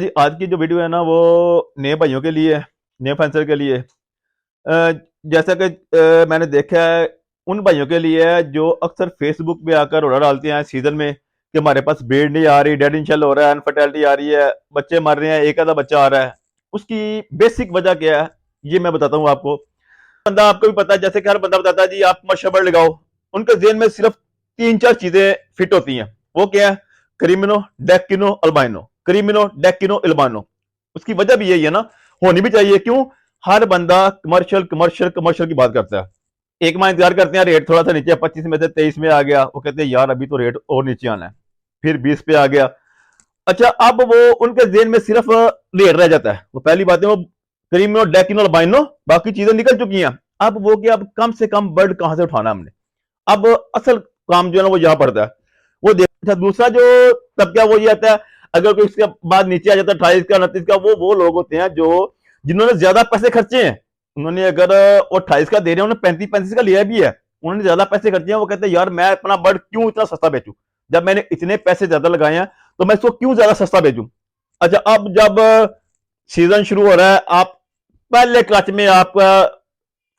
जी आज की जो वीडियो है ना वो नए भाइयों के लिए नए फेंसर के लिए जैसा कि मैंने देखा है उन भाइयों के लिए है जो अक्सर फेसबुक पे आकर रोड़ा डालते हैं सीजन में कि हमारे पास ब्रीड नहीं आ रही, डेड इंशल हो रहा है, अनफर्टेलिटी आ रही है, बच्चे मर रहे हैं, एक आधा बच्चा आ रहा है। उसकी बेसिक वजह क्या है ये मैं बताता हूँ आपको। बंदा आपको भी पता है, जैसे कि हर बंदा बताता है जी आप मशबर लगाओ, उनके जेन में सिर्फ तीन चार चीजें फिट होती हैं। वो क्या है? क्रिमिनो, डेकिनो, अल्बाइनो। क्रिमिनो, डेकिनो, अल्बाइनो। उसकी वजह भी यही है ना, होनी भी चाहिए। क्यों? हर बंदा कमर्शियल कमर्शियल कमर्शियल की बात करता है। एक माह इंतजार करते हैं, रेट थोड़ा सा नीचे 25 में से 23 में आ गया, वो कहते हैं यार अभी तो रेट और नीचे आना है, फिर 20 पे आ गया। अच्छा, अब वो उनके जेन में सिर्फ रेट रह जाता है। वो पहली बात है, वो क्रीमिनो, डेकिनो, अल्बाइनो, बाकी चीजें निकल चुकी हैं। अब वो क्या, अब कम से कम बर्ड कहां से उठाना हमने। अब असल काम जो है ना वो यहां पड़ता है। वो देख, अच्छा दूसरा जो तब क्या वो ये आता है, अगर कोई इसके बाद नीचे आ जाता है 28 का 29 का, वो लोग होते हैं जो जिन्होंने ज्यादा पैसे खर्चे हैं। उन्होंने अगर वो 28 का दे रहे हैं, उन्होंने 35 का लिया भी है, उन्होंने ज्यादा पैसे खर्चे हैं, वो कहते हैं यार मैं अपना बर्ड क्यों इतना सस्ता बेचूं, जब मैंने इतने पैसे ज्यादा लगाए हैं तो मैं इसको क्यों ज्यादा सस्ता बेचूं। अच्छा, अब जब सीजन शुरू हो रहा है, आप पहले क्लच में आपका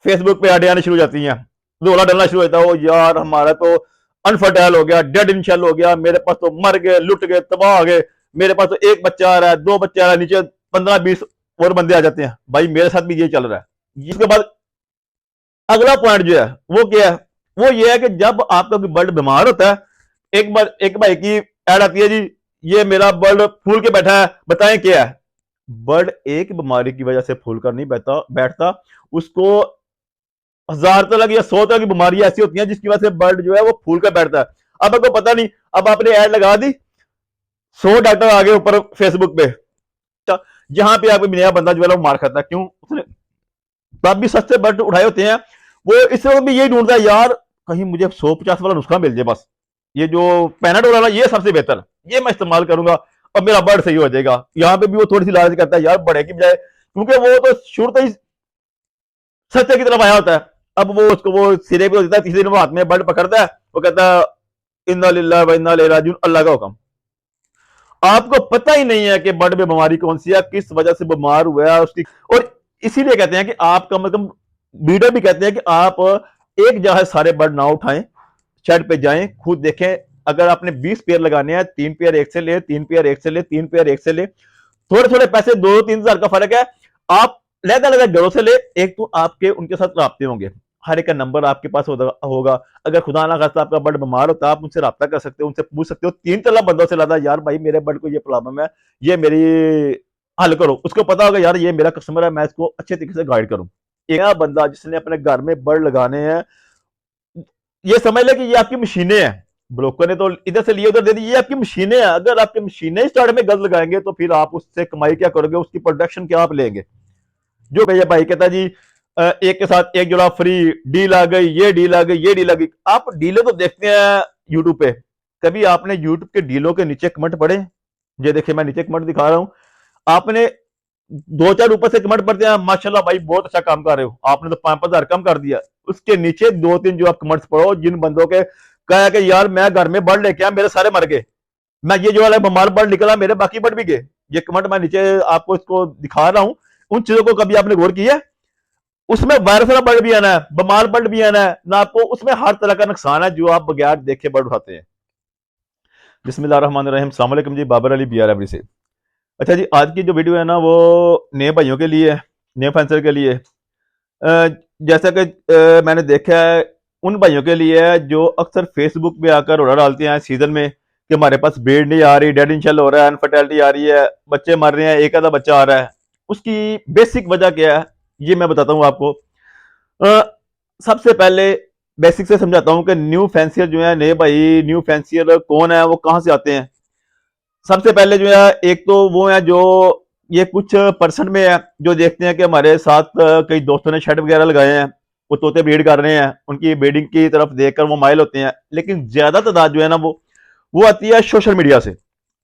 फेसबुक पे ऐड आने शुरू हो जाती हैं, रोला डलना शुरू होता है, ओ यार हमारा तो अनफर्टाइल हो गया, डेड इन शेल हो गया, मेरे पास तो मर गए, लुट गए, तबाह हो गए, मेरे पास तो एक बच्चा आ रहा है, दो बच्चे आ रहा है, नीचे 15-20 और बंदे आ जाते हैं। भाई मेरे साथ भी ये चल रहा है। इसके बाद अगला पॉइंट जो है वो क्या है, वो ये है कि जब आपका कोई बर्ड बीमार होता है, एक बार एक भाई की ऐड आती है जी, ये मेरा बर्ड फूल के बैठा है, बताएं क्या है। बर्ड एक बीमारी की वजह से फूल कर नहीं बैठता बैठता, उसको हजार तरह की या 100 तरह की बीमारी ऐसी होती हैं जिसकी वजह से बर्ड जो है वो फूल कर बैठता है। अब आपको पता नहीं, अब आपने ऐड लगा दी, 100 डॉक्टर आ गए ऊपर फेसबुक पे, जहां पे आपको नया बंदा जो है वो मार खाता है। क्यों? उसने तब भी सस्ते बर्ड उठाए होते हैं। वो इस वक्त भी यही ढूंढता है यार कहीं मुझे 150 वाला नुस्खा मिल जाए, बस ये जो पैनाडोल वाला ये सबसे बेहतर, ये मैं इस्तेमाल करूंगा और मेरा बर्ड सही हो जाएगा। यहाँ पे भी वो थोड़ी सी लालच करता है यार बड़े की बजाय, क्योंकि वो तो शुरू से ही सत्य की तरफ आया होता है। अब वो उसको वो सिरे पे होता है, तीसरे दिन वो हाथ में बर्ड पकड़ता है, वो कहता है इन्ना लिल्लाहि व इन्ना इलैहि राजिऊन, अल्लाह का हुक्म। आपको पता ही नहीं है कि बर्ड में बीमारी कौन सी है, किस वजह से बीमार हुआ है उसकी। और इसीलिए कहते हैं कि आपका मतलब ब्रीडर भी कहते हैं कि आप एक जगह सारे बर्ड ना उठाएं, शेड पे जाएं, खुद देखें। अगर आपने 20 पेयर लगाने हैं, 3 पेयर एक से ले, 3 पेयर एक से ले, 3 पेयर एक से ले, थोड़े थोड़े पैसे 2-3 हजार का फर्क है। आप अलग अलग घरों से ले, एक तो आपके उनके साथ राब्ते होंगे, हर एक का नंबर आपके पास होगा। अगर खुदा ना खास्ता आपका बर्ड बीमार होता है, आप उनसे रब्ता कर सकते हो, उनसे पूछ सकते हो। 3 तरह बंदों से लादा यार भाई मेरे बर्ड को ये प्रॉब्लम है, ये मेरी हल करो। उसको पता होगा यार ये मेरा कस्टमर है, मैं इसको अच्छे तरीके से गाइड करूं। एक बंदा जिसने अपने घर में बर्ड लगाने हैं, ये समझ ले कि ये आपकी मशीनें हैं। ब्रोकर ने तो इधर से लिए उधर दे दी, ये आपकी मशीनें हैं। अगर आपकी मशीनें स्टार्ट में गलत लगाएंगे तो फिर आप उससे कमाई क्या करोगे, उसकी प्रोडक्शन क्या आप लेंगे। जो भैया भाई कहता है जी एक के साथ एक जोड़ा फ्री, डील आ गई, ये डील आ गई, ये डील आ गई। आप डीलें तो देखते हैं यूट्यूब पे, कभी आपने यूट्यूब के डीलों के नीचे कमेंट पढ़े? ये देखिए मैं नीचे कमेंट दिखा रहा हूं, आपने दो चार ऊपर से कमेंट पढ़ते हैं, माशाल्लाह भाई बहुत अच्छा काम कर रहे हो, आपने तो 5-5 हजार कम कर दिया। उसके नीचे 2-3 जो आप कमेंट्स पढ़ो जिन बंदों के कहा कि यार मैं घर में बर्ड लेके आया, मेरे सारे मर गए, मैं ये जो वाला बीमार बर्ड निकला, मेरे बाकी बर्ड भी गए। ये कमेंट मैं नीचे आपको इसको दिखा रहा हूं। उन चीजों को कभी आपने गौर किया? उसमें वायरस वाला बर्ड भी आना है, बीमार बर्ड भी आना है ना, आपको उसमें हर तरह का नुकसान है जो आप बगैर देखे बर्ड उठाते हैं। बिस्मिल्लाहिर्रहमानिर्रहीम, अस्सलाम वालेकुम जी, बाबर अली बी आर एवरी से। अच्छा जी आज की जो वीडियो है ना वो नए भाइयों के लिए, नए फेंसर के लिए। जैसा कि मैंने देखा है उन भाइयों के लिए है जो अक्सर फेसबुक पे आकर रोड़ा डालते हैं सीजन में कि हमारे पास ब्रीड नहीं आ रही, डेड इंशल हो रहा है, अनफर्टेलिटी आ रही है, बच्चे मर रहे हैं, एक आधा बच्चा आ रहा है। उसकी बेसिक वजह क्या है ये मैं बताता हूँ आपको। अ, सबसे पहले बेसिक से समझाता हूँ कि न्यू फैंसियर जो है, नए भाई न्यू फैंसियर कौन है, वो कहाँ से आते हैं। सबसे पहले जो है एक तो वो है जो ये कुछ परसेंट में है जो देखते हैं कि हमारे साथ कई दोस्तों ने शेड वगैरह लगाए हैं, वो तोते ब्रीड कर रहे हैं, उनकी ब्रीडिंग की तरफ देखकर वो माइल होते हैं। लेकिन ज्यादा तादाद जो है ना वो आती है सोशल मीडिया से।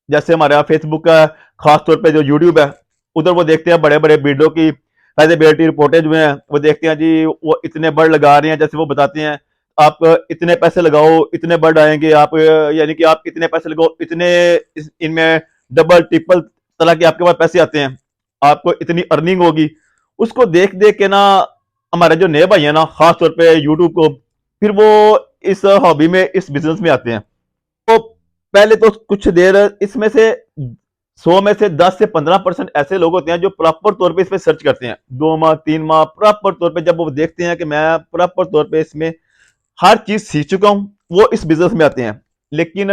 जैसे हमारे यहाँ फेसबुक का, खास तौर पे जो यूट्यूब है, उधर वो देखते हैं बड़े बड़े ब्रीडों की फैजेबिलिटी रिपोर्टें जो हैं, वो देखते हैं जी वो इतने बर्ड लगा रहे हैं, जैसे वो बताते हैं आप इतने पैसे लगाओ इतने बर्ड आएंगे, आप यानी कि आप इतने पैसे लगाओ इतने इनमें डबल ट्रिपल तरह के आपके पास पैसे आते हैं, आपको इतनी अर्निंग होगी, उसको देख देख के ना हमारे जो नए भाई हैं ना, खास तौर पे यूट्यूब को, फिर वो इस हॉबी में, इस बिजनेस में आते हैं। तो पहले तो कुछ देर इसमें से 100 में से 10 से 15% ऐसे लोग होते हैं जो प्रॉपर तौर पे इस पे सर्च करते हैं, 2 माह 3 माह प्रॉपर तौर पे, जब वो देखते हैं कि मैं प्रॉपर तौर पे इसमें हर चीज सीख चुका हूं, वो इस बिजनेस में आते हैं। लेकिन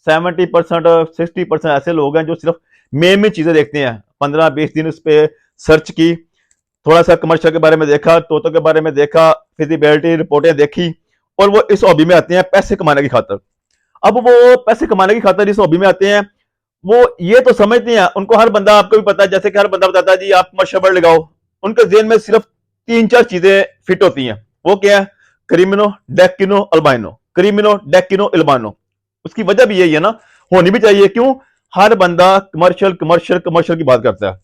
70% 60% ऐसे लोग हैं जो सिर्फ मेन में चीजें देखते हैं, 15-20 दिन उस पर सर्च की, थोड़ा सा कमर्शियल के बारे में देखा, तोतों के बारे में देखा, फिजिबिलिटी रिपोर्टें देखी, और वो इस हॉबी में आते हैं पैसे कमाने की खातर। अब वो पैसे कमाने की खातर इस हॉबी में आते हैं, वो ये तो समझते हैं, उनको हर बंदा, आपको भी पता है, जैसे कि हर बंदा बताता है जी आप कमर्शियल वर्ड लगाओ, उनके जेन में सिर्फ 3-4 चीजें फिट होती हैं। वो क्या है? क्रिमिनो डेकिनो अल्बाइनो, क्रिमिनो डेकिनो अल्बाइनो। उसकी वजह भी यही है ना, होनी भी चाहिए। क्यों? हर बंदा कमर्शियल कमर्शियल कमर्शियल की बात करता है।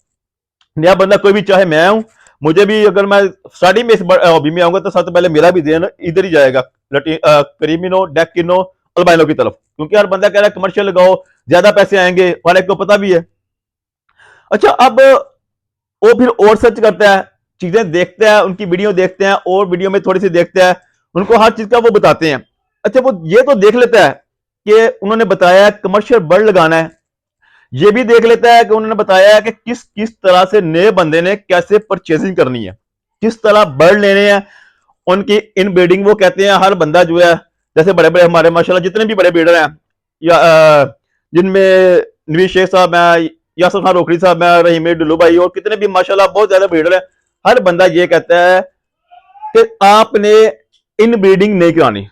नया बंदा कोई भी, चाहे मैं हूं, मुझे भी अगर मैं स्टार्टिंग में इस हॉबी में आऊंगा तो सबसे पहले मेरा भी ध्यान इधर ही जाएगा, क्रीमिनो डेकिनो अल्बाइनो की तरफ, क्योंकि हर बंदा कह रहा है कमर्शियल लगाओ, ज्यादा पैसे आएंगे, हर एक को पता भी है। अच्छा, अब वो फिर और सर्च करता है, चीजें देखते हैं, उनकी वीडियो देखते हैं, और वीडियो में थोड़ी सी देखते हैं, उनको हर चीज का वो बताते हैं। अच्छा, वो ये तो देख लेता है कि उन्होंने बताया कमर्शियल बर्ड लगाना है, ये भी देख लेता है कि उन्होंने बताया है कि किस किस तरह से नए बंदे ने कैसे परचेजिंग करनी है, किस तरह बर्ड लेने हैं, उनकी इन ब्रीडिंग। वो कहते हैं हर बंदा जो है, जैसे बड़े बड़े हमारे माशाल्लाह जितने भी बड़े ब्रीडर हैं, या जिनमें नवीज शेख साहब हैं, यासर खान रोकड़ी साहब हैं, रहीम डुल्लू भाई, और कितने भी माशाल्लाह बहुत ज्यादा ब्रीडर हैं, हर बंदा ये कहता है कि आपने इन ब्रीडिंग नहीं करानी।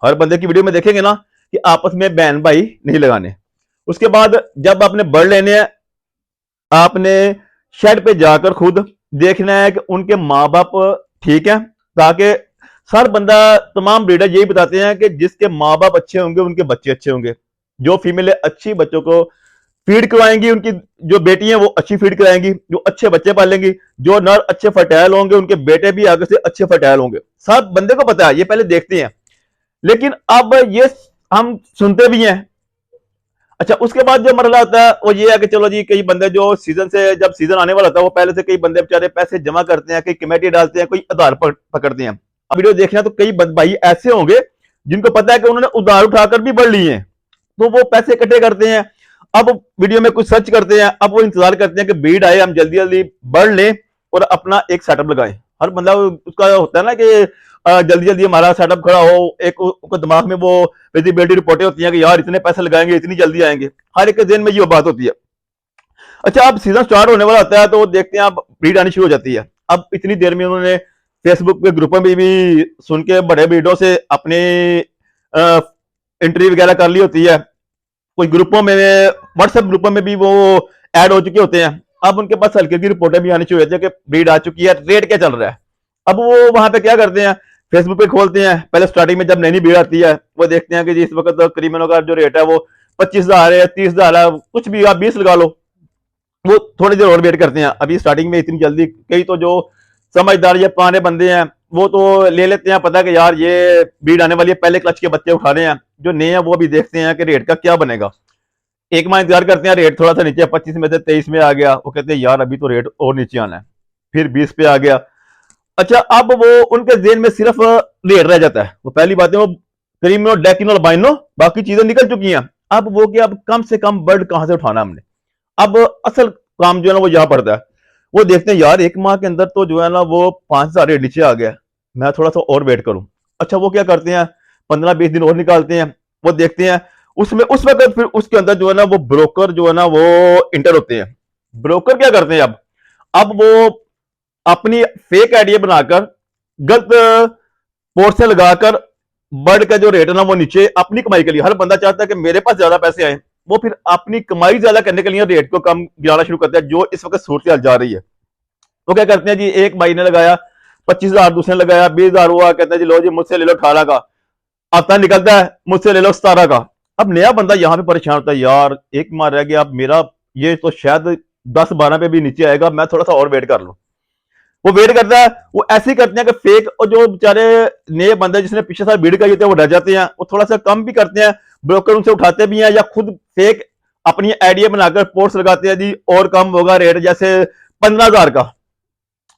हर बंदे की वीडियो में देखेंगे ना कि आपस में बहन भाई नहीं लगाने। उसके बाद जब आपने बर्ड लेने हैं, आपने शेड पे जाकर खुद देखना है कि उनके माँ बाप ठीक है, ताकि हर बंदा, तमाम ब्रीडर यही बताते हैं कि जिसके माँ बाप अच्छे होंगे उनके बच्चे अच्छे होंगे। जो फीमेल अच्छी बच्चों को फीड करवाएंगी, उनकी जो बेटी है वो अच्छी फीड कराएंगी, जो अच्छे बच्चे पालेंगी, जो नर अच्छे फर्टाइल होंगे उनके बेटे भी आगे से अच्छे फर्टाइल होंगे। सब बंदे को पता है, ये पहले देखते हैं। लेकिन अब ये हम सुनते भी हैं। अच्छा, उसके बाद जो मरला होता है वो ये है कि चलो जी, कई बंदे जो सीजन से, जब सीजन आने वाला होता है, वो पहले से कई बंदे बेचारे पैसे जमा करते हैं, कई कमेटी डालते हैं, कोई उधार पकड़ते हैं। अब वीडियो देखना तो कई भाई ऐसे होंगे जिनको पता है कि उन्होंने उधार उठाकर भी बढ़ लिए हैं, तो वो पैसे इकट्ठे करते हैं। अब वीडियो में कुछ सर्च करते हैं, अब वो इंतजार करते हैं कि भीड़ आए, हम जल्दी जल्दी बढ़ लें और अपना एक सेटअप लगाएं। हर बंदा उसका होता है ना कि जल्दी जल्दी हमारा सेटअप खड़ा हो, एक उसको दिमाग में वो विजिबिलिटी रिपोर्टें होती हैं कि यार इतने पैसे लगाएंगे, इतनी जल्दी आएंगे, हर एक के दिन में ये बात होती है। अच्छा, अब सीजन स्टार्ट होने वाला होता है तो देखते हैं अब भीड़ आनी शुरू हो जाती है। अब इतनी देर में उन्होंने फेसबुक के ग्रुपों में भी सुन के बड़े भीड़ों से अपने एंट्री वगैरह कर ली होती है, कुछ ग्रुपों में, व्हाट्सएप ग्रुपों में भी वो ऐड हो चुके होते हैं। अब उनके पास हल्की हल्की रिपोर्टें भी आनी शुरू होती है कि भीड़ आ चुकी है, रेट क्या चल रहा है। अब वो वहां पे क्या करते हैं, फेसबुक पे खोलते हैं, पहले स्टार्टिंग में जब नई भीड़ आती है वो देखते हैं कि जी इस वक्त तो क्रीमिनो का जो रेट है वो 25,000 है, 30,000 है, कुछ भी आप 20 लगा लो। वो थोड़ी देर और वेट करते हैं। अभी स्टार्टिंग में इतनी जल्दी, कई तो जो समझदार या पुराने बंदे हैं वो तो ले लेते हैं पता कि यार ये भीड़ आने वाली है, पहले क्लच के बच्चे उठा रहे हैं। जो नए हैं वो भी देखते हैं कि रेट का क्या बनेगा, एक माह इंतजार करते हैं, रेट थोड़ा सा नीचे 25 में से 23 में आ गया, वो कहते हैं यार अभी तो रेट और नीचे आना है, फिर 20 पे आ गया। अच्छा, अब वो उनके जेन में सिर्फ रेट रह जाता है। वो पहली बात है, वो क्रीमिनो डेकिनो अल्बाइनो, बाकी चीजें निकल चुकी हैं। अब वो क्या, अब कम से कम बर्ड कहां से उठाना हमने। अब असल काम जो है ना वो यहां पड़ता है। वो देखते हैं यार एक माह के अंदर तो जो है ना वो 5,000 रेट नीचे आ गया, मैं थोड़ा सा और वेट करूं। अच्छा, वो क्या करते हैं, 15-20 दिन और निकालते हैं, वो देखते हैं। उसमें उस वक्त फिर उसके अंदर जो है ना वो ब्रोकर जो है ना वो इंटर होते हैं। ब्रोकर क्या करते हैं, अब वो अपनी फेक आइडिया बनाकर, गलत पोर्ट से लगाकर बर्ड का जो रेट है ना वो नीचे, अपनी कमाई के लिए, हर बंदा चाहता है कि मेरे पास ज्यादा पैसे आए, वो फिर अपनी कमाई ज्यादा करने के लिए रेट को कम गिराना शुरू करता है, जो इस वक्त सूरत जा रही है। वो क्या करते हैं जी, एक भाई ने लगाया 25,000, दूसरे ने लगाया 20,000, हुआ, कहते हैं जी लो जी मुझसे ले लो 18 का, आता निकलता है मुझसे ले लो 17 का। अब नया बंदा यहां पे परेशान होता है, यार एक माह रह गया, अब मेरा ये तो शायद 10-12 पे भी नीचे आएगा, मैं थोड़ा सा और वेट कर लूं। वो वेट करता है। वो ऐसे ही करते हैं कि फेक, और जो बेचारे नए बंदे जिसने पिछले साल भीड़ का होते हैं वो डर जाते हैं, वो थोड़ा सा कम भी करते हैं, ब्रोकर उनसे उठाते भी हैं, या खुद फेक अपनी आइडिया बनाकर पोस्ट लगाते हैं जी और कम होगा रेट, जैसे 15,000 का।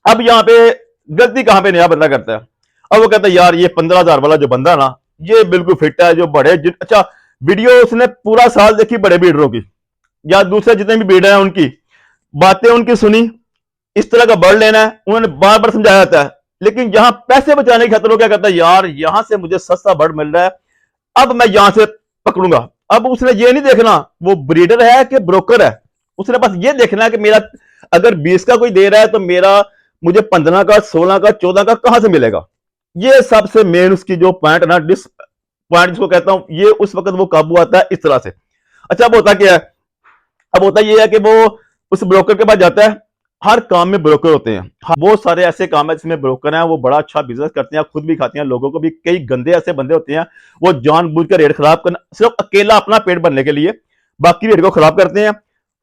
अब यहाँ पे गलती कहां पे नया बंदा करता है, अब वो कहता है यार ये 15,000 वाला जो बंदा ना, ये बिल्कुल फिट है, जो बड़े अच्छा वीडियो उसने पूरा साल देखी बड़े बिल्डरों की या दूसरे जितने भी बिल्डर हैं उनकी बातें उनकी सुनी, इस तरह का बढ़ लेना है, उन्होंने बार बार समझाया जाता है। लेकिन जहां पैसे बचाने की खातिर वो क्या करता है, यार यहां से मुझे सस्ता बढ़ मिल रहा है, अब मैं यहां से पकड़ूंगा। अब उसने ये नहीं देखना वो ब्रीडर है कि ब्रोकर है, उसने बस ये देखना है कि मेरा अगर 20 का कोई दे रहा है तो मेरा मुझे 15 का, 16 का, 14 का कहां से मिलेगा। ये सबसे मेन उसकी जो पॉइंट ना, डिस पॉइंट जिसको कहता हूं, ये उस वक्त वो काबू आता है इस तरह से। अच्छा अब होता क्या है, अब होता यह है कि वो उस ब्रोकर के पास जाता है। हर काम में ब्रोकर होते हैं, बहुत सारे ऐसे काम है जिसमें ब्रोकर हैं, वो बड़ा अच्छा बिजनेस करते हैं, खुद भी खाते हैं, लोगों को भी। कई गंदे ऐसे बंदे होते हैं वो जानबूझ कर रेट खराब करना, सिर्फ अकेला अपना पेट भरने के लिए बाकी रेट को खराब करते हैं,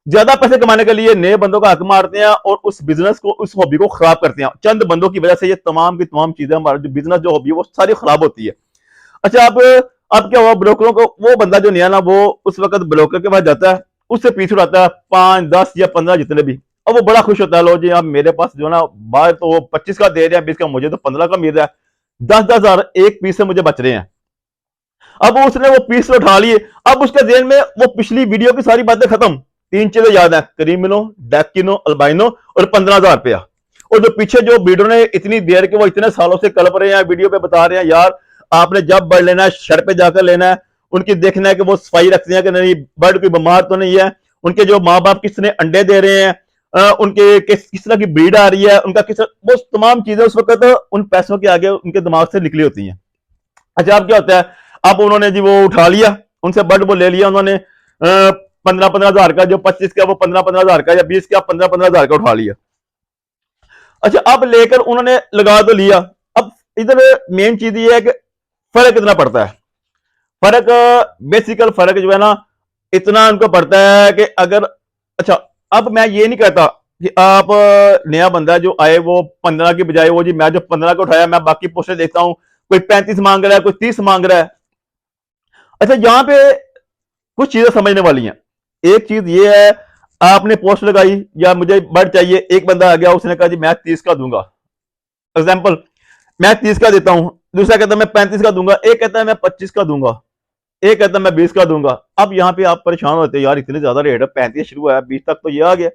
ज्यादा पैसे कमाने के लिए नए बंदों का हक मारते हैं और उस बिजनेस को, उस हॉबी को खराब करते हैं। चंद बंदों की वजह से ये तमाम की तमाम चीजें, हमारा जो बिजनेस जो हॉबी है वो सारी खराब होती है। अच्छा अब क्या हुआ, ब्रोकरों को वो बंदा जो नया ना, वो उस वक्त ब्रोकर के पास जाता है, उससे पीछे उड़ाता है 5, 10 या 15 जितने भी। अब वो बड़ा खुश होता है, लो जी अब मेरे पास जो ना बाहर तो वो 25 का दे रहे हैं, 20 का, मुझे तो 15 का मिल रहा है, 10,000 एक पीस से मुझे बच रहे हैं। अब उसने वो पीस उठा लिए, अब उसके जेल में वो पिछली वीडियो की सारी बातें खत्म, तीन चीजें याद है, क्रीमिनो, डैकिनो, अल्बाइनो और 15,000 रुपया। और जो पीछे जो वीडियो ने इतनी देर के वो इतने सालों से कलप रहे हैं, वीडियो पे बता रहे हैं यार आपने जब बर्ड लेना है शर पे जाकर लेना है, उनकी देखना है कि वो सफाई रखते हैं कि नहीं, बर्ड कोई बीमार तो नहीं है, उनके जो माँ बाप किस तरह अंडे दे रहे हैं, उनके किस तरह की ब्रीड आ रही है, उनका किस, वो तमाम चीजें उस वक्त उन पैसों के आगे उनके दिमाग से निकली होती हैं। अच्छा अब क्या होता है, अब उन्होंने जी वो उठा लिया, उनसे बर्ड वो ले लिया उन्होंने, 15,000 का, जो 25 का वो 15,000 का, या 20 का 15,000 का उठा लिया। अच्छा अब लेकर उन्होंने लगा तो लिया। अब इधर मेन चीज ये है कि फर्क कितना पड़ता है, फर्क बेसिकल फर्क जो है ना इतना उनको पड़ता है कि अगर, अच्छा अब मैं ये नहीं कहता कि आप नया बंदा जो आए वो 15 की बजाय, वो जी मैं जो 15 का उठाया मैं बाकी पोस्टें देखता हूं, कोई 35 मांग रहा है, कोई 30 मांग रहा है। अच्छा यहां पे कुछ चीजें समझने वाली हैं। एक चीज ये है, आपने पोस्ट लगाई या मुझे बर्ड चाहिए, एक बंदा आ गया उसने कहा जी मैं 30 का दूंगा, एग्जाम्पल मैं 30 का देता हूं, दूसरा कहता है मैं 35 का दूंगा, एक कहता है मैं 25 का दूंगा, एक कहता है मैं 20 का दूंगा। अब यहाँ पे आप परेशान होते हैं, यार इतने ज्यादा रेट है, 35 शुरू है 20 तक तो ये आ गया।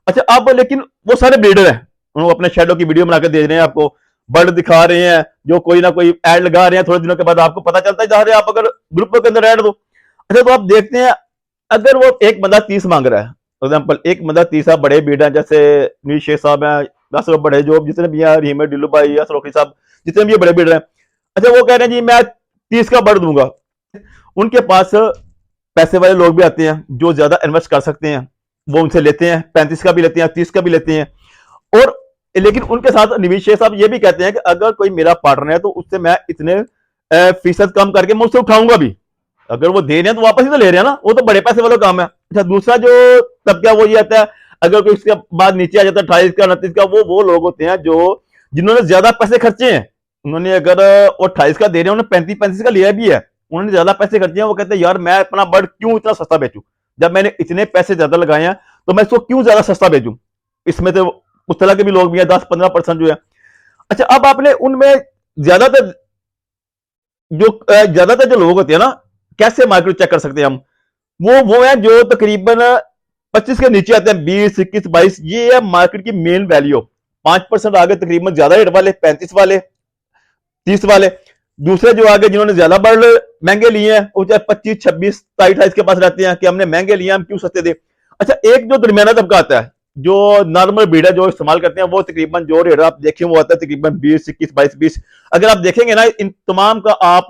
अच्छा अब लेकिन वो सारे ब्रीडर हैं, उन्होंने अपने शेडो की वीडियो बनाकर दे रहे हैं आपको, बर्ड दिखा रहे हैं, जो कोई ना कोई ऐड लगा रहे हैं, थोड़े दिनों के बाद आपको पता चलता है जा रहे हैं आप अगर ग्रुप के अंदर ऐड दो। अच्छा तो आप देखते हैं, अगर वो एक बंदा 30 मांग रहा है, फॉर एग्जाम्पल एक बंदा 30 है, बड़े बीड हैं जैसे नील शेख साहब हैं, 10 बड़े जो जितने भी हैं, रीमे डिल्लू भाई या सरोखी साहब, जितने भी बड़े बीडर हैं, अच्छा वो कह रहे हैं जी मैं 30 का बर्ड दूंगा। उनके पास पैसे वाले लोग भी आते हैं जो ज्यादा इन्वेस्ट कर सकते हैं, वो उनसे लेते हैं, 35 का भी लेते हैं, 30 का भी लेते हैं। और लेकिन उनके साथ निवेश शेख साहब ये भी कहते हैं कि अगर कोई मेरा पार्टनर है तो उससे मैं इतने फीसद कम करके मैं उससे उठाऊंगा भी, अगर वो दे रहे हैं तो वापस ही तो ले रहे हैं ना, वो तो बड़े पैसे वाला काम है। अच्छा दूसरा जो तबका वो ये आता है, अगर कोई इसके बाद नीचे आ जाता है 28 का 29 का, वो लोग होते हैं जो जिन्होंने ज्यादा पैसे खर्चे हैं, उन्होंने अगर वो 28 का दे रहे हैं, उन्होंने 35 का लिया भी है, उन्होंने ज्यादा पैसे खर्चे हैं, वो कहते हैं यार मैं अपना बर्ड क्यों इतना सस्ता बेचूं, जब मैंने इतने पैसे ज्यादा लगाए हैं तो मैं इसको क्यों ज्यादा सस्ता बेचूं। इसमें तो उस तरह के भी लोग भी हैं, 10-15% जो है। अच्छा अब आपने उनमें ज्यादातर ज्यादातर जो लोग होते हैं ना, कैसे मार्केट चेक कर सकते हैं हम, वो है जो तकरीबन 25 के नीचे आते हैं, 20, 21, 22, ये है मार्केट की मेन वैल्यू। 5% आगे तकरीबन ज्यादा रेट वाले, 35 वाले, 30 वाले। दूसरे जो आगे जिन्होंने ज्यादा बर्ड महंगे लिए हैं, वो चाहे 25, 26, 27, 28 के पास रहते हैं कि हमने महंगे लिए, हम क्यों सस्ते दे। अच्छा एक जो दरमियाना तबका आता है, जो नॉर्मल ब्रीड है, जो इस्तेमाल करते हैं, वो तकरीबन जो रेट आप देखें वो आता है तकरीबन 20, 21, 22, 20। अगर आप देखेंगे ना इन तमाम का आप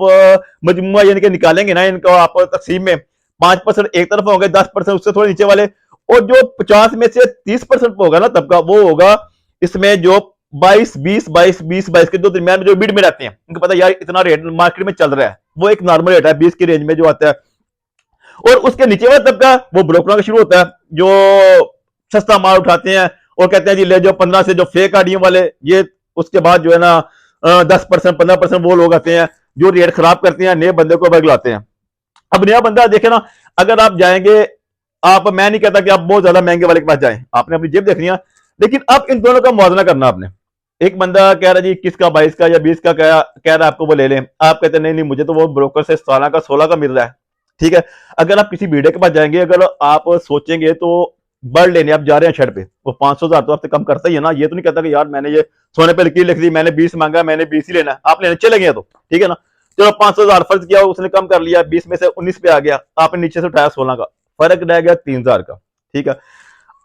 मजमुआ यानी कि निकालेंगे ना इनको आप तकसीम में, 5% एक तरफ होंगे, 10% उससे थोड़े नीचे वाले, और जो 50 में से 30% होगा ना तबका, वो होगा इसमें जो 22, 20, 22, 20, 22 के जो दरमियान में जो मिड में रहते हैं, उनको पता है यार इतना रेट मार्केट में चल रहा है, वो एक नॉर्मल रेट है 20 की रेंज में जो आता है। और उसके नीचे वाला तबका वो ब्रोकरों का शुरू होता है, जो सस्ता माल उठाते हैं और कहते हैं जी ले जो 15 से जो फेक आडियो वाले, ये उसके बाद जो है ना 10%, 15% वो लोग आते हैं जो रेट खराब करते हैं, नए बंदे को बगलाते हैं। अब नया बंदा देखे ना, अगर आप जाएंगे मैं नहीं कहता कि आप बहुत ज्यादा महंगे वाले के पास जाएं, आपने अपनी जेब देखनी है। लेकिन अब इन दोनों का मुआवजा करना आपने। एक बंदा कह रहा है जी 21 का 22 का या 20 का कह रहा है आपको वो ले लें, आप कहते हैं नहीं नहीं मुझे तो वो ब्रोकर से 17 का 16 का मिल रहा है। ठीक है, अगर आप किसी वीडियो के पास जाएंगे, अगर आप सोचेंगे तो बर्ड लेने आप जा रहे हैं शर्ट पे, वो 500,000 तो आपसे कम करता ही है ना। ये तो नहीं कहता कि यार मैंने ये सोने पे लकीर लिख दी, मैंने 20 मांगा, मैंने 20 ही लेना है, आप लेने चले गए तो ठीक है ना। चलो 500,000 फर्ज किया, उसने कम कर लिया, 20 में से 19 पे आ गया, आपने नीचे से उठाया 16 का, फर्क रह गया 3,000 का। ठीक है,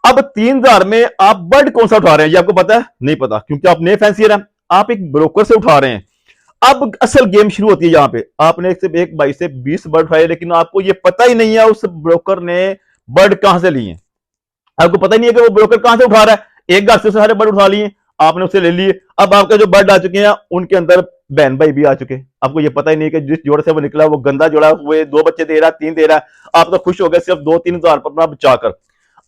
अब 3,000 में आप बर्ड कौन सा उठा रहे हैं ये आपको पता है? नहीं पता, क्योंकि आप नए फैंसियर हैं, आप एक ब्रोकर से उठा रहे हैं। अब असल गेम शुरू होती है यहाँ पे, आपने एक बाई से 20 बर्ड उठाए, लेकिन आपको ये पता ही नहीं है उस ब्रोकर ने बर्ड कहां से लिए। आपको पता ही नहीं है कि वो ब्रोकर कहां से उठा रहा है। एक घर से सारे बर्ड उठा लिए, आपने उससे ले लिए। अब आपके जो बर्ड आ चुके हैं उनके अंदर बहन भाई भी आ चुके हैं, आपको ये पता ही नहीं कि जिस जोड़े से वो निकला वो गंदा जोड़ा, वो 2 बच्चे दे रहा है, 3 दे रहा है। आप तो खुश हो गए सिर्फ 2-3 हजार अपना बचाकर।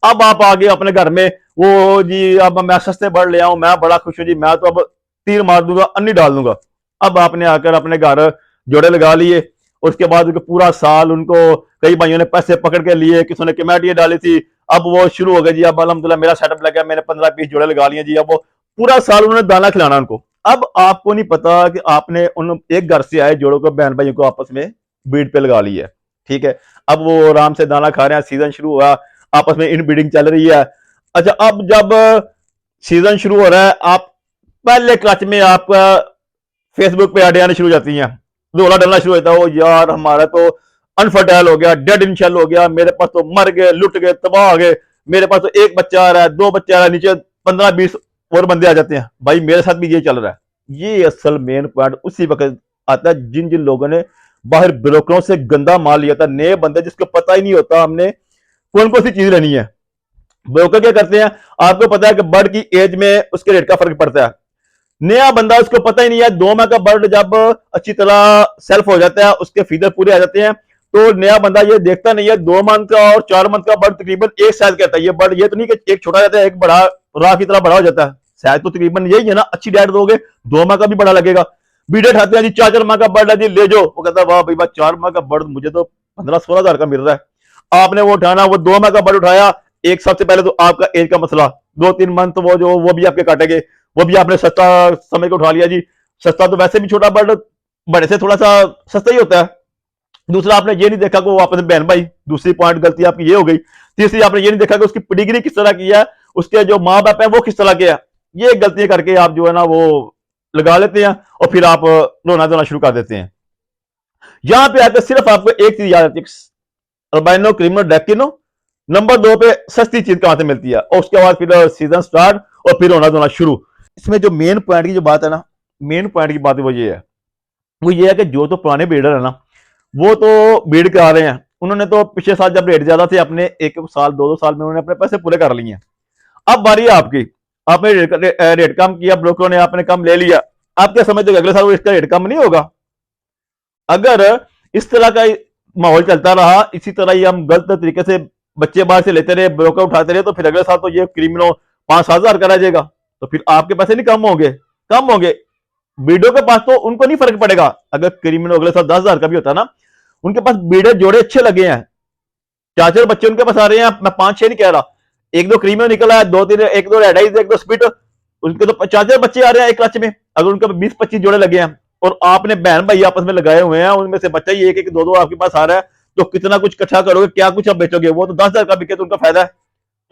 अब आप आगे अपने घर में वो जी अब मैं सस्ते बर्ड ले आऊं, मैं बड़ा खुश हूं जी, मैं तो अब तीर मार दूंगा, अन्नी डाल दूंगा। अब आपने आकर अपने घर जोड़े लगा लिए, उसके बाद पूरा साल उनको कई भाइयों ने पैसे पकड़ के लिए, किसी ने कमेटियां डाली थी। अब वो शुरू हो गए जी, अब अल्हम्दुलिल्लाह मेरा सेटअप लग गया, मैंने 15-20 जोड़े लगा लिए जी। अब वो पूरा साल उन्होंने दाना खिलाना उनको। अब आपको नहीं पता कि आपने उन एक घर से आए जोड़ों को, बहन भाइयों को आपस में बीड पे लगा लिया है। ठीक है, अब वो आराम से दाना खा रहे हैं, सीजन शुरू हुआ, आपस में इन ब्रीडिंग चल रही है। अच्छा, अब जब सीजन शुरू हो रहा है, आप पहले क्लच में आपका फेसबुक पे ऐड आने शुरू हो जाती हैं, रोला डलना शुरू होता है, ओ यार हमारा तो अनफर्टाइल हो गया, डेड इन शेल हो गया, मेरे पास तो मर गए, लुट गए, तबाह हो गए, मेरे पास तो एक बच्चा आ रहा है, 2 बच्चे आ रहा है, नीचे 15-20 और बंदे आ जाते हैं। भाई मेरे साथ भी ये चल रहा है। ये असल मेन पॉइंट उसी वक्त आता है जिन जिन लोगों ने बाहर ब्रोकरों से गंदा माल लिया था, नए बंदे जिसको पता ही नहीं होता हमने कौन कौन सी चीज लेनी है। ब्रोकर क्या करते हैं, आपको पता है कि बर्ड की एज में उसके रेट का फर्क पड़ता है। नया बंदा उसको पता ही नहीं है, 2 माह का बर्ड जब अच्छी तरह सेल्फ हो जाता है, उसके फीदर पूरे आ जाते हैं, तो नया बंदा ये देखता नहीं है 2 मंथ का और 4 मंथ का बर्ड तकरीबन एक साइज कहता है। ये बर्ड ये तो नहीं कि एक छोटा जाता है एक बड़ा राह की तरह बड़ा हो जाता है, साइज तो तकरीबन यही है ना। अच्छी डाइट दोगे 2 माह का भी बड़ा लगेगा। बीडे ठाते हैं जी 4-4 माह का बर्ड है जी, ले जाओ। वो कहता है वाह भाई वाह, 4 माह का बर्ड मुझे तो 15-16 हजार का मिल रहा है। आपने वो उठाना, वो 2 माह का बर्ड उठाया। एक सबसे पहले तो आपका एज का मसला, 2-3 मंथ वो भी आपके काटेंगे, वो भी आपने सस्ता समय को उठा लिया जी। सस्ता तो वैसे भी छोटा बर्ड बड़े से थोड़ा सा सस्ता ही होता है। दूसरा आपने ये नहीं देखा कि वो आपने बहन भाई, दूसरी पॉइंट गलती आपकी ये हो गई। तीसरी आपने ये नहीं देखा कि उसकी पेडिग्री किस तरह की है, उसके जो माँ बाप है वो किस तरह के है। ये गलतियां करके आप जो है ना वो लगा लेते हैं और फिर आप रोना धोना शुरू कर देते हैं। यहां पे आकर सिर्फ आपको एक चीज याद आती है, अल्बाइनो क्रिमिनो डेकिनो, नंबर 2 पे सस्ती चीज कहां से मिलती है, और उसके बाद फिर सीजन स्टार्ट और फिर रोना धोना शुरू। इसमें जो मेन पॉइंट की जो बात है ना, मेन पॉइंट की बात वो ये है कि जो तो पुराने ब्रीडर है ना, वो तो ब्रीड करा रहे हैं। उन्होंने तो पिछले साल जब रेट ज्यादा थे, अपने 1 साल 2-2 साल में उन्होंने अपने पैसे पूरे कर लिए हैं। अब बारी है आपकी, आपने रेट कम किया, ब्रोकरों ने आपने कम ले लिया। आप क्या समझते हो अगले साल इसका रेट कम नहीं होगा? अगर इस तरह का माहौल चलता रहा, इसी तरह ही हम गलत तरीके से बच्चे बाहर से लेते रहे, ब्रोकर उठाते रहे, तो फिर अगले साल तो ये क्रिमिनो 5-7 हजार का रह जाएगा। तो फिर आपके पैसे नहीं कम होंगे, कम होंगे। बीडो के पास तो उनको नहीं फर्क पड़ेगा, अगर क्रिमिनो अगले साल 10 हजार का भी होता ना, उनके पास बीडे जोड़े अच्छे लगे हैं, 4-4 बच्चे उनके पास आ रहे हैं। मैं 5-6 नहीं कह रहा, 1-2 क्रीमियो निकला है, 2-3, 1-2 रेड आइज, 1-2 स्पिट, उनके तो 4-4 बच्चे आ रहे हैं एक क्लच में। अगर उनके 20-25 जोड़े लगे हैं और आपने बहन भाई आपस में लगाए हुए हैं, उनमें से बच्चा ही 1-1, 2-2 आपके पास आ रहा है, तो कितना कुछ इकट्ठा करोगे, क्या कुछ आप बेचोगे? वो तो 10 हजार का बिके तो उनका फायदा है।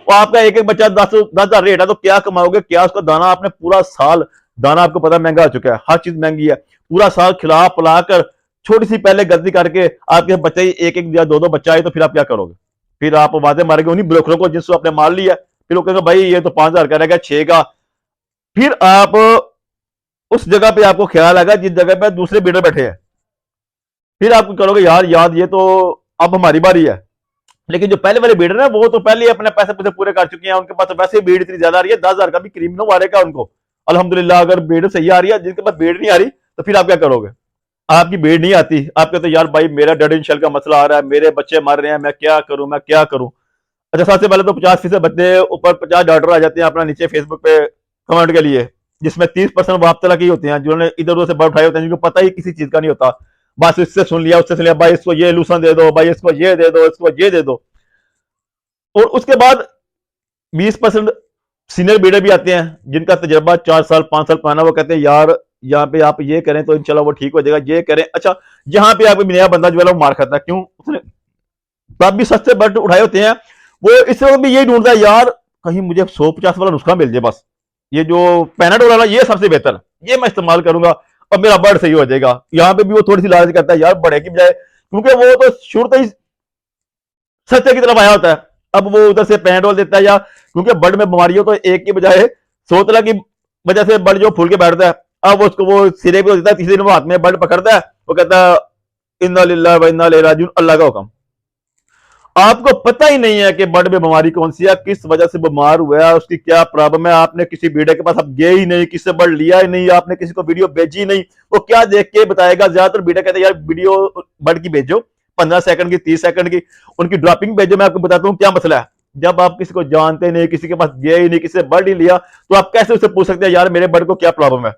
तो आपका एक एक बच्चा 10-10 हजार रेट है, तो क्या कमाओगे? क्या उसका दाना आपने पूरा साल, दाना आपको पता महंगा हो चुका है, हर चीज महंगी है, पूरा साल खिला पिला कर छोटी सी पहले गलती करके आपके बच्चे ही 1-1 या 2-2 बच्चा आए, तो फिर आप क्या करोगे? फिर आप वादे मारेंगे उन्हीं ब्रोकरों को जिसको आपने मार लिया। फिर वो कहेंगे भाई ये तो 5 हजार का रहेगा, 6 का। फिर आप उस जगह पे आपको ख्याल आएगा जिस जगह पे दूसरे बीडर बैठे हैं, फिर आप करोगे यार याद ये तो अब हमारी बारी है। लेकिन जो पहले वाले बीडर है वो तो पहले ही अपने पैसे पैसे पूरे कर चुके हैं, उनके पास तो वैसे भीड़ इतनी ज्यादा आ रही है, 10 हजार का भी क्रीमिनो मारेगा उनको अल्हम्दुलिल्लाह। अगर भीड़ सही आ रही है, जिनके पास भीड़ नहीं आ रही, तो फिर आप क्या करोगे? आपकी भीड़ नहीं आती, आप कहते यार भाई मेरा डेड इन शेल का मसला आ रहा है, मेरे बच्चे मर रहे हैं, मैं क्या करूं, मैं क्या करूं। अच्छा, सबसे पहले तो 50% बच्चे ऊपर 50 डॉलर आ जाते हैं अपना नीचे फेसबुक पे कमेंट के लिए, जिसमें 30% वाप तरह की होते हैं, जिन्होंने इधर उधर से बर्फ उठाए होते हैं, जिनको पता ही किसी चीज का नहीं होता। बस इससे सुन लिया, उससे सुन लिया, भाई इसको ये लूसन दे दो, भाई इसको ये दे दो, इसको ये दे दो। और उसके बाद 20% सीनियर ब्रीडर भी आते हैं जिनका तजर्बा 4 साल 5 साल पुराना। वो कहते हैं यार यहाँ पे आप ये करें तो इंशाल्लाह वो ठीक हो जाएगा, ये करें। अच्छा, यहाँ पे आप नया बंदा जो है वो मार खाता है, क्यों? उसने तब भी सस्ते बट उठाए होते हैं। वो इस वक्त भी यही ढूंढता है यार कहीं मुझे 150 वाला नुस्खा मिल जाए, बस ये जो पैनाडोल वाला ये सबसे बेहतर, ये मैं इस्तेमाल करूंगा और मेरा बर्ड सही हो जाएगा। यहाँ पे भी वो थोड़ी सी लालच करता है यार बड़े की बजाय, क्योंकि वो तो शुरू से ही सत्य की तरफ आया होता है। अब वो उधर से पैनाडोल देता है, या क्योंकि बर्ड में बीमारी हो तो एक की बजाय 100 तरह की वजह से बर्ड जो फूल के बैठता है। अब उसको वो सिरे पे देता है, तीसरे दिन वो हाथ में बर्ड पकड़ता है, वो कहता है इन्ना लिल्लाहि व इन्ना इलैहि राजिऊन, अल्लाह का हुक्म। आपको पता ही नहीं है कि बर्ड में बीमारी कौन सी है, किस वजह से बीमार हुआ है, उसकी क्या प्रॉब्लम है। आपने किसी ब्रीडर के पास आप गए ही नहीं, किसी से बर्ड लिया ही नहीं, आपने किसी को वीडियो भेजी नहीं, वो क्या देख के बताएगा? ज्यादातर ब्रीडर कहते हैं यार वीडियो बर्ड की भेजो, 15 सेकंड की, 30 सेकंड की, उनकी ड्रॉपिंग भेजो। मैं आपको बताता हूँ क्या मसला है। जब आप किसी को जानते नहीं, किसी के पास गए ही नहीं, किसी से बर्ड ही लिया, तो आप कैसे उससे पूछ सकते हैं यार मेरे बर्ड को क्या प्रॉब्लम है?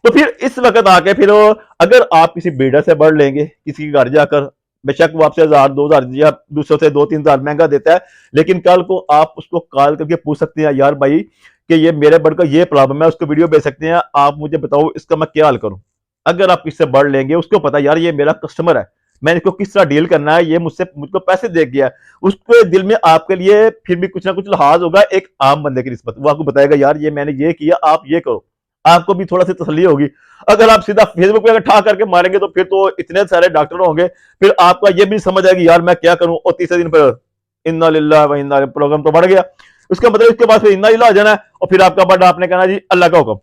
तो फिर इस वक्त आके फिर अगर आप किसी ब्रीडर से बर्ड लेंगे, किसी के घर जाकर, बेशक वो आपसे 1000 2000 या दूसरों से 2 3 हजार महंगा देता है, लेकिन कल को आप उसको कॉल करके पूछ सकते हैं यार भाई कि ये मेरे बर्ड का ये प्रॉब्लम है, उसको वीडियो भेज सकते हैं, आप मुझे बताओ इसका मैं क्या हल करूं। अगर आप किससे बर्ड लेंगे, उसको पता यार ये मेरा कस्टमर है, मैंने इसको किस तरह डील करना है, ये मुझको पैसे दे गया है, उसके दिल में आपके लिए फिर भी कुछ ना कुछ लिहाज होगा एक आम बंदे की निस्बत। वो आपको बताएगा यार ये मैंने ये किया, आप ये करो, आपको भी थोड़ा सी तसल्ली होगी। अगर आप सीधा फेसबुक पे अगर ठा करके मारेंगे तो फिर तो इतने सारे डॉक्टर होंगे, फिर आपका ये भी समझ आएगी यार मैं क्या करूं, और तीसरे दिन पर इन्ना लिल्लाहि व इन्ना इलैहि प्रॉब्लम तो बढ़ गया। उसका मतलब इसके बाद फिर इन्ना लिल्लाह आ जाना है, और फिर आपका बर्ड आपने कहना जी अल्लाह का हुक्म।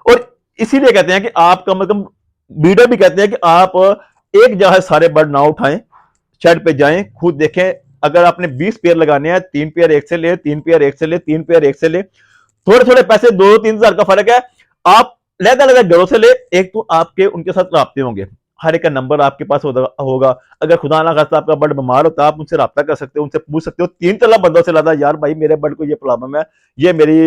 और इसीलिए कहते हैं कि आपका मतलब ब्रीडर भी कहते हैं कि आप एक जगह सारे बर्ड ना उठाएं, शेड पे जाएं, खुद देखें। अगर आपने 20 पेयर लगाने हैं, 3 पेयर एक से ले, 3 पेयर एक से ले, 3 पेयर एक से ले, थोड़े थोड़े पैसे 2 3 हजार का फर्क है। आप लहदा लहदा घरों से ले, एक तो आपके उनके साथ राब्ते होंगे, हर एक का नंबर आपके पास होगा। अगर खुदा ना खास्ता आपका बर्ड बीमार होता है, आप उनसे रब्ता कर सकते हो, उनसे पूछ सकते हो। 3 बंदों से लादा यार भाई मेरे बर्ड को ये प्रॉब्लम है, ये मेरी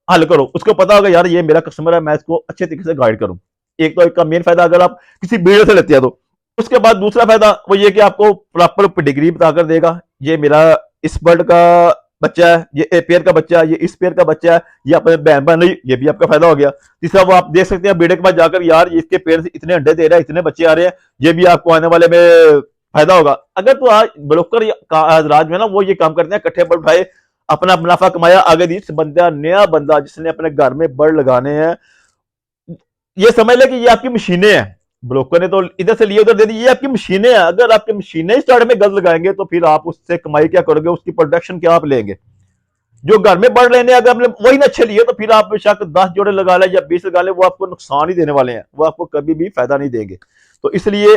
हल करो। उसको पता होगा यार ये मेरा कस्टमर है, मैं इसको अच्छे तरीके से गाइड करूं। एक तो इसका मेन फायदा अगर आप किसी ब्रीडर से लेते हैं तो। उसके बाद दूसरा फायदा वो ये कि आपको प्रॉपर पेडिग्री बताकर देगा, ये मेरा इस बर्ड का बच्चा है, ये पेयर का बच्चा है, ये इस पेयर का बच्चा है, ये अपने बहन बहन नहीं, ये भी आपका फायदा हो गया। तीसरा वो आप देख सकते हैं ब्रीडर के पास जाकर यार इसके पेयर से इतने अंडे दे रहा है, इतने बच्चे आ रहे हैं, ये भी आपको आने वाले में फायदा होगा। अगर तो आज ब्रोकर राज में ना वो ये काम करते हैं, इकट्ठे बर्ड उठाए, अपना मुनाफा कमाया, आगे दी बंदा, नया बंदा जिसने अपने घर में बर्ड लगाने हैं, ये समझ ले कि ये आपकी मशीनें हैं। ब्रोकर ने तो इधर से लिए उधर दे दी, ये आपकी मशीनें हैं। अगर आपकी मशीनें स्टार्ट में गलत लगाएंगे तो फिर आप उससे कमाई क्या करोगे, उसकी प्रोडक्शन क्या आप लेंगे? जो घर में बढ़ लेने अगर आपने वही ना अच्छे लिए तो फिर आप बेशक 10 जोड़े लगा ले या 20 लगा ले, वो आपको नुकसान ही देने वाले हैं, वो आपको कभी भी फायदा नहीं देंगे। तो इसलिए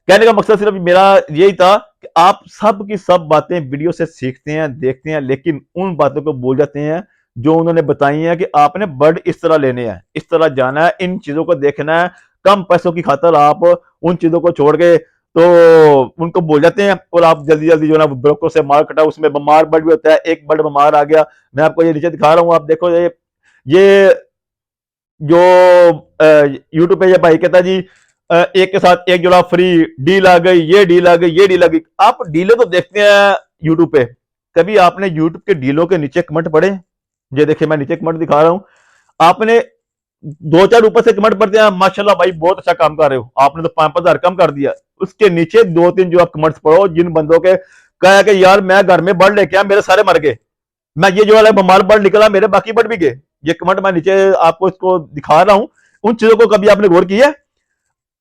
कहने का मकसद सिर्फ मेरा यही था कि आप सब की सब बातें वीडियो से सीखते हैं, देखते हैं, लेकिन उन बातों को भूल जाते हैं जो उन्होंने बताई हैं कि आपने बर्ड इस तरह लेने हैं, इस तरह जाना है, इन चीजों को देखना है। कम पैसों की खातर आप उन चीजों को छोड़ के तो उनको भूल जाते हैं, और आप जल्दी जल्दी जो है ना ब्रोकर से मार कटा। उसमें बीमार बर्ड भी होता है, एक बर्ड बीमार आ गया, मैं आपको ये नीचे दिखा रहा हूँ, आप देखो ये जो यूट्यूब पे ये भाई कहता जी एक के साथ एक जोड़ा फ्री, डील आ गई, ये डील आ गई, ये डील आ गई। आप डीलें तो देखते हैं यूट्यूब पे, कभी आपने यूट्यूब के डीलों के नीचे कमेंट पढ़े? ये देखिए मैं नीचे कमेंट दिखा रहा हूं, आपने 2 4 ऊपर से कमेंट पढ़ते हैं माशाल्लाह भाई बहुत अच्छा काम कर रहे हो, आपने तो 5 5 हजार कम कर दिया। उसके नीचे 2 3 जो आप कमेंट्स पढ़ो जिन बंदों के कहा कि यार मैं घर में बर्ड लेके आया, मेरे सारे मर गए, मैं ये जो वाला बीमार बर्ड निकला, मेरे बाकी बर्ड भी गए। ये कमेंट मैं नीचे आपको इसको दिखा रहा हूं। उन चीजों को कभी आपने गौर किया?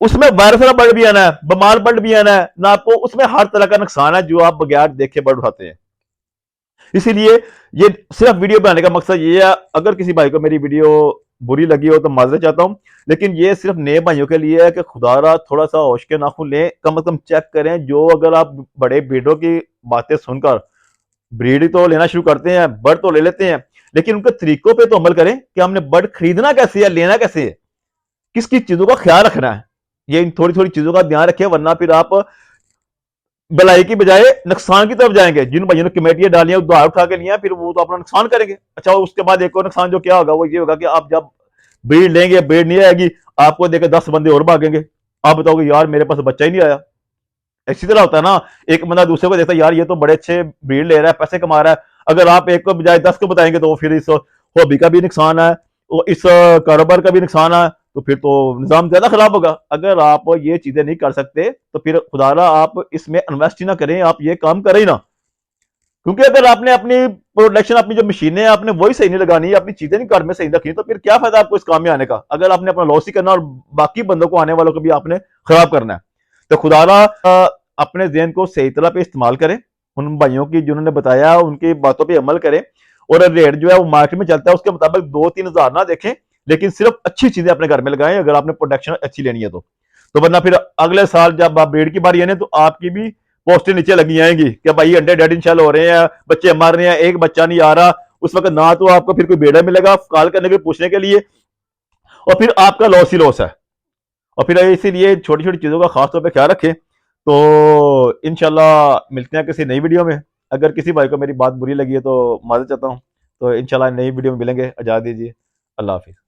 उसमें वायरस वाला बर्ड भी आना है, बीमार बर्ड भी आना है ना, आपको उसमें हर तरह का नुकसान है जो आप बगैर देखे बर्ड उठाते हैं। इसीलिए ये सिर्फ वीडियो बनाने का मकसद ये है। अगर किसी भाई को मेरी वीडियो बुरी लगी हो तो माजरत चाहता हूं, लेकिन ये सिर्फ नए भाइयों के लिए है कि खुदारा थोड़ा सा होश के नाखून लें, कम से कम चेक करें। जो अगर आप बड़े ब्रीडरों की बातें सुनकर ब्रीड तो लेना शुरू करते हैं, बर्ड तो ले लेते हैं, लेकिन उनके तरीकों पे तो अमल करें कि हमने बर्ड खरीदना कैसे है, लेना कैसे है, किस किस चीजों का ख्याल रखना है। ये इन थोड़ी थोड़ी चीजों का ध्यान रखें, वरना फिर आप भलाई की बजाय नुकसान की तरफ जाएंगे। जिन भाइयों ने कमेटियां डाली हैं, उधार उठा के लिया, फिर वो तो अपना नुकसान करेंगे। अच्छा, उसके बाद एक और नुकसान जो क्या होगा वो ये होगा कि आप जब ब्रीड लेंगे, ब्रीड नहीं आएगी, आपको देखे 10 बंदे और भागेंगे, आप बताओगे यार मेरे पास बच्चा ही नहीं आया। इसी तरह होता है ना, एक बंदा दूसरे को देखता है यार ये तो बड़े अच्छे ब्रीड ले रहा है, पैसे कमा रहा है, अगर आप एक को बजाय 10 को बताएंगे तो फिर इस हॉबी का भी नुकसान है, वो इस कारोबार का भी नुकसान है, तो फिर तो निज़ाम ज्यादा खराब होगा। अगर आप ये चीजें नहीं कर सकते तो फिर खुदारा आप इसमें इन्वेस्ट ही ना करें, आप ये काम करें ही ना। क्योंकि अगर आपने अपनी प्रोडक्शन, अपनी जो मशीनें हैं आपने वही सही नहीं लगानी, अपनी चीजें नहीं घर में सही रखनी, तो फिर क्या फायदा आपको इस काम में आने का, अगर आपने अपना लॉस ही करना और बाकी बंदों को, आने वालों को भी आपने खराब करना है। तो खुदारा अपने जहन को सही तरह पे इस्तेमाल करें, उन भाइयों की जिन्होंने बताया उनकी बातों पर अमल करें, और रेट जो है वो मार्केट में चलता है उसके मुताबिक 2-3 हज़ार ना देखें, लेकिन सिर्फ अच्छी चीजें अपने घर में लगाएं अगर आपने प्रोडक्शन अच्छी लेनी है तो वरना फिर अगले साल जब आप ब्रीड की बारी आने तो आपकी भी पोस्टें नीचे लगी जाएंगी कि भाई अंडे डेड इंशाल्लाह हो रहे हैं, बच्चे मर रहे हैं, एक बच्चा नहीं आ रहा। उस वक्त ना तो आपको फिर कोई बेड़ा मिलेगा कॉल करने के पूछने के लिए, और फिर आपका लॉस ही लॉस है। और फिर इसीलिए छोटी छोटी चीज़ों का खास तौर पर ख्याल रखें। तो इंशाल्लाह मिलते हैं किसी नई वीडियो में। अगर किसी भाई को मेरी बात बुरी लगी है तो माजूद चाहता हूँ। तो इंशाल्लाह नई वीडियो में मिलेंगे, इजाज़त दीजिए। अल्लाह हाफिज़।